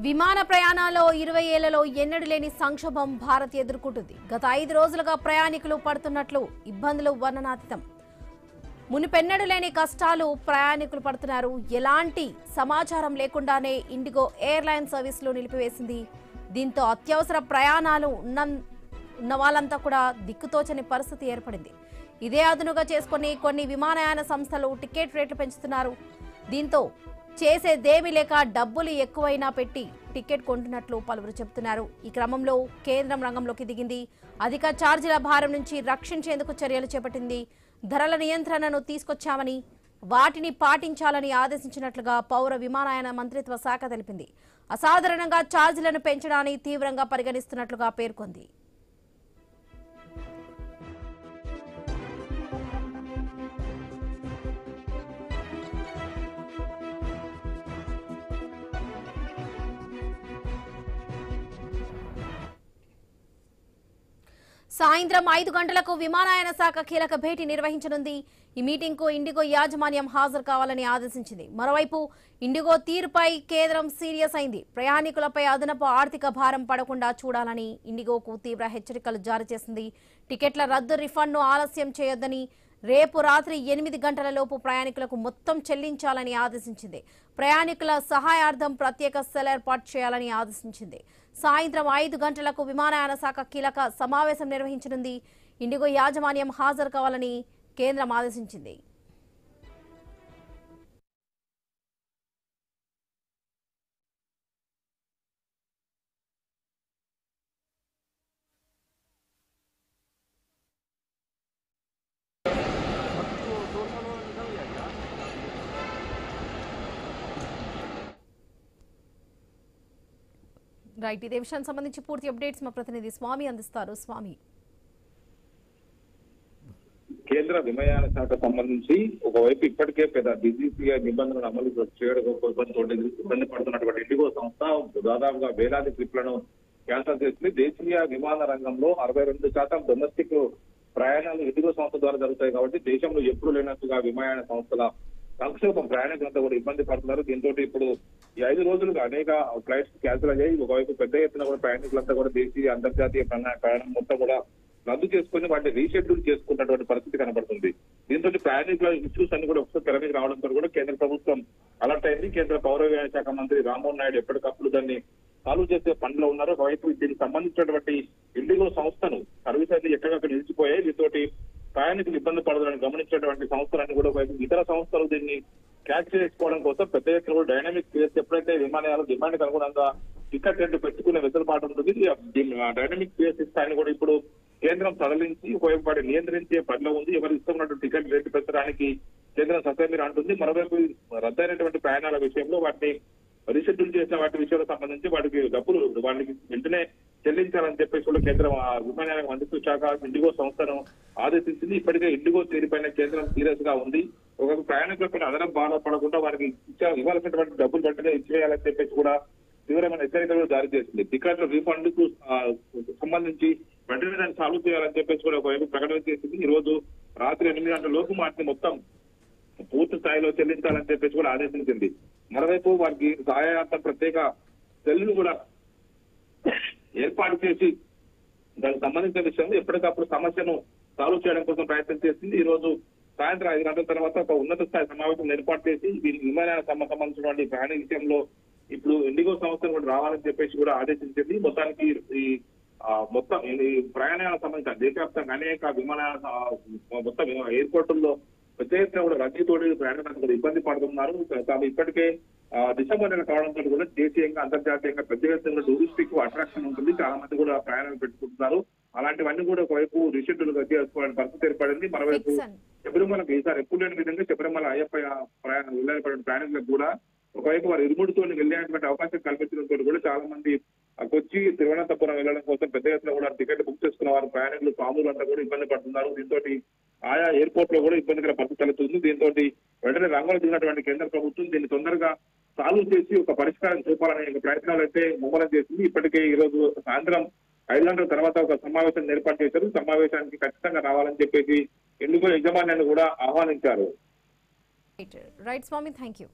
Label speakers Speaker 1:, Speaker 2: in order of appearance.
Speaker 1: విమాన ప్రయాణాల్లో 20 ఏళ్లలో ఎన్నడూ లేని సంక్షోభం భారత్ ఎదుర్కొంటుంది. గత 5 రోజులుగా ప్రయాణికులు పడుతున్నట్లు ఇబ్బందులు వర్ణనాతీతం. మునిపెన్నడూ లేని కష్టాలు ప్రయాణికులు పడుతున్నారు. ఎలాంటి సమాచారం లేకుండానే ఇండిగో ఎయిర్లైన్ సర్వీసులు నిలిపివేసింది. దీంతో అత్యవసర ప్రయాణాలు ఉన్న వాళ్ళంతా కూడా దిక్కుతోచని పరిస్థితి ఏర్పడింది. ఇదే అదునుగా చేసుకుని కొన్ని విమానయాన సంస్థలు టికెట్ రేట్లు పెంచుతున్నారు. దీంతో చేసేదేమీ లేక డబ్బులు ఎక్కువైనా పెట్టి టికెట్ కొంటున్నట్లు పలువురు చెబుతున్నారు. ఈ క్రమంలో కేంద్రం రంగంలోకి దిగింది. అధిక ఛార్జీల భారం నుంచి రక్షించేందుకు చర్యలు చేపట్టింది. ధరల నియంత్రణను తీసుకొచ్చామని, వాటిని పాటించాలని ఆదేశించినట్లుగా పౌర విమానయాన మంత్రిత్వ శాఖ తెలిపింది. అసాధారణంగా ఛార్జీలను పెంచడాన్ని తీవ్రంగా పరిగణిస్తున్నట్లుగా పేర్కొంది. సాయంత్రం 5 గంటలకు విమానయాన శాఖ కీలక భేటీ నిర్వహించనుంది. ఈ మీటింగ్ కు ఇండిగో యాజమాన్యం హాజరు కావాలని ఆదేశించింది. మరోవైపు ఇండిగో తీరుపై కేంద్రం సీరియస్ అయింది. ప్రయాణికులపై అదనపు ఆర్థిక భారం పడకుండా చూడాలని ఇండిగోకు తీవ్ర హెచ్చరికలు జారీ చేసింది. టికెట్ల రద్దు, రిఫండ్ను ఆలస్యం చేయొద్దని, రేపు రాత్రి 8 గంటల లోపు ప్రయాణికులకు మొత్తం చెల్లించాలని ఆదేశించింది. ప్రయాణికుల సహాయార్థం ప్రత్యేక సెల్ ఏర్పాటు చేయాలని ఆదేశించింది. సాయంత్రం 5 గంటలకు విమానయాన శాఖ కీలక సమావేశం నిర్వహించనుంది. ఇండిగో యాజమాన్యం హాజరు కావాలని కేంద్రం ఆదేశించింది. రైట్, ఇదే విషయానికి సంబంధించి పూర్తి అప్డేట్స్ మా ప్రతినిధి స్వామి అందిస్తారు. స్వామి,
Speaker 2: కేంద్ర విమానయాన శాఖ సంబంధించి ఒకవైపు ఇప్పటికే పెద్ద డీజీసీఐ నిబంధనలు అమలు చేయడం కోసం ఇబ్బంది పడుతున్నటువంటి ఇండిగో సంస్థ దాదాపుగా వేలాది ట్రిప్లను క్యాన్సల్ చేసింది. దేశీయ విమాన రంగంలో 62% డొమెస్టిక్ ప్రయాణాలు ఇండిగో సంస్థ ద్వారా జరుగుతాయి. కాబట్టి దేశంలో ఎప్పుడు లేనట్టుగా విమానయాన సంస్థల సంక్షోభం ప్రయాణికులంతా కూడా ఇబ్బంది పడుతున్నారు. దీంతో ఇప్పుడు ఈ 5 రోజులుగా అనేక ఫ్లైట్స్ క్యాన్సిల్ అయ్యాయి. ఒకవైపు పెద్ద ఎత్తున కూడా ప్రయాణికులంతా కూడా దేశీయ అంతర్జాతీయ ప్రయాణం మొత్తం కూడా రద్దు చేసుకుని వాటిని రీషెడ్యూల్ చేసుకున్నటువంటి పరిస్థితి కనబడుతుంది. దీంతో ప్రయాణికుల ఇష్యూస్ అన్ని కూడా ఒకసారి తెర మీద రావడంతో కూడా కేంద్ర ప్రభుత్వం అలర్ట్ అయింది. కేంద్ర పౌర విమానయాన శాఖ మంత్రి రామ్మోహన్ నాయుడు ఎప్పటికప్పుడు దాన్ని సాల్వ్ చేసే పనిలో ఉన్నారు. ఒకవైపు దీనికి సంబంధించినటువంటి ఇండిగో సంస్థను సర్వీస్ అయితే ఎక్కడెక్కడ నిలిచిపోయాయి. దీంతో ప్రయాణికులు ఇబ్బంది పడదని గమనించేటువంటి సంస్థలన్నీ కూడా ఒకవైపు ఇతర సంస్థలు దీన్ని క్యాచ్ చేసుకోవడం కోసం పెద్ద ఎత్తున కూడా డైనామిక్ స్పేస్ ఎప్పుడైతే విమానాలు డిమాండ్ అనుగుణంగా టికెట్ రేట్లు పెట్టుకునే వెసులుబాటు ఉంటుంది. డైనామిక్ స్పేస్ ఇస్తాయని కూడా ఇప్పుడు కేంద్రం సడలించి ఒకవైపు వాటిని నియంత్రించే పనిలో ఉంది. ఎవరు ఇష్టమైనటువంటి టికెట్ రేట్లు పెంచడానికి కేంద్రం ససేమిరా అంటుంది. మరోవైపు రద్దయినటువంటి ప్రయాణాల విషయంలో వాటిని రీషెడ్యూల్ చేసిన వాటి విషయాలకు సంబంధించి వాటికి డబ్బులు వాటికి వెంటనే చెల్లించాలని చెప్పేసి కూడా కేంద్రం విమానయాన మంత్రిత్వ శాఖ ఇండిగో సంస్థను ఆదేశించింది. ఇప్పటికే ఇండిగో తీరుపైన కేంద్రం సీరియస్ గా ఉంది. ఒక ప్రయాణికులపైన అదనపు బాధపడకుండా వారికి ఇవ్వాల్సినటువంటి డబ్బులు వెంటనే ఇచ్చేయాలని చెప్పేసి కూడా తీవ్రమైన హెచ్చరికలు జారీ చేసింది. టికెట్ల రీఫండ్ కు సంబంధించి వెంటనే దాన్ని సాల్వ్ చేయాలని చెప్పేసి కూడా ఒకవైపు ప్రకటన చేసింది. ఈ రోజు రాత్రి 8 గంటల లోపు వాటిని మొత్తం పూర్తి స్థాయిలో చెల్లించాలని చెప్పేసి కూడా ఆదేశించింది. మరోవైపు వారికి సహాయార్థం ప్రత్యేక సెల్ను కూడా ఏర్పాటు చేసి దానికి సంబంధించిన విషయంలో ఎప్పటికప్పుడు సమస్యను సాల్వ్ చేయడం కోసం ప్రయత్నం చేసింది. ఈ రోజు సాయంత్రం 5 గంటల తర్వాత ఒక ఉన్నత స్థాయి సమావేశం ఏర్పాటు చేసి దీనికి విమానయాన సంబంధించినటువంటి ప్రయాణ విషయంలో ఇప్పుడు ఇండిగో సంస్థను కూడా రావాలని చెప్పేసి కూడా ఆదేశించింది. మొత్తానికి ఈ మొత్తం ప్రయాణాలకు సంబంధించిన దేశవ్యాప్తంగా అనేక విమానయాన మొత్తం ఎయిర్పోర్టుల్లో పెద్ద ఎత్తున కూడా రద్దీతోటి ప్రయాణికులు కూడా ఇబ్బంది పడుతున్నారు. తాము ఇప్పటికే డిసెంబర్ నెల కావడంతో కూడా దేశీయంగా అంతర్జాతీయంగా పెద్ద ఎత్తున టూరిస్టిక్ అట్రాక్షన్ ఉంటుంది. చాలా మంది కూడా ప్రయాణాలు పెట్టుకుంటున్నారు. అలాంటివన్నీ కూడా ఒకవైపు రీషెడ్యూల్ చేసుకోవాలని పరిస్థితి ఏర్పడింది. మరోవైపు శబరిమలకు ఈసారి ఎప్పుడు లేని విధంగా శబరిమల అయ్యప్ప వెళ్ళేటువంటి ప్రయాణికులకు కూడా ఒకవైపు వారు ఇరుముడితో వెళ్ళేటువంటి అవకాశం కల్పించడంతో కూడా చాలా మంది కొచ్చి తిరువనంతపురం వెళ్ళడం కోసం పెద్ద ఎత్తున కూడా టికెట్ బుక్ చేసుకున్న వారు ప్రయాణికులు స్వాములంతా కూడా ఇబ్బంది పడుతున్నారు. దీంతో ఆయా ఎయిర్పోర్ట్ లో కూడా ఇబ్బందికర పరిస్థితి కలుగుతుంది. దీంతో వెంటనే రంగంలో దిగినటువంటి కేంద్ర ప్రభుత్వం దీన్ని తొందరగా సాల్వ్ చేసి ఒక పరిష్కారం చూపాలనే ప్రయత్నాలు అయితే ముమ్మరం చేసింది. ఇప్పటికే ఈ రోజు సాయంత్రం 5 గంటల తర్వాత ఒక సమావేశం ఏర్పాటు చేశారు. సమావేశానికి ఖచ్చితంగా రావాలని చెప్పేసి ఇండిగో యజమాన్యాన్ని కూడా ఆహ్వానించారు.
Speaker 1: Right Swami, thank you.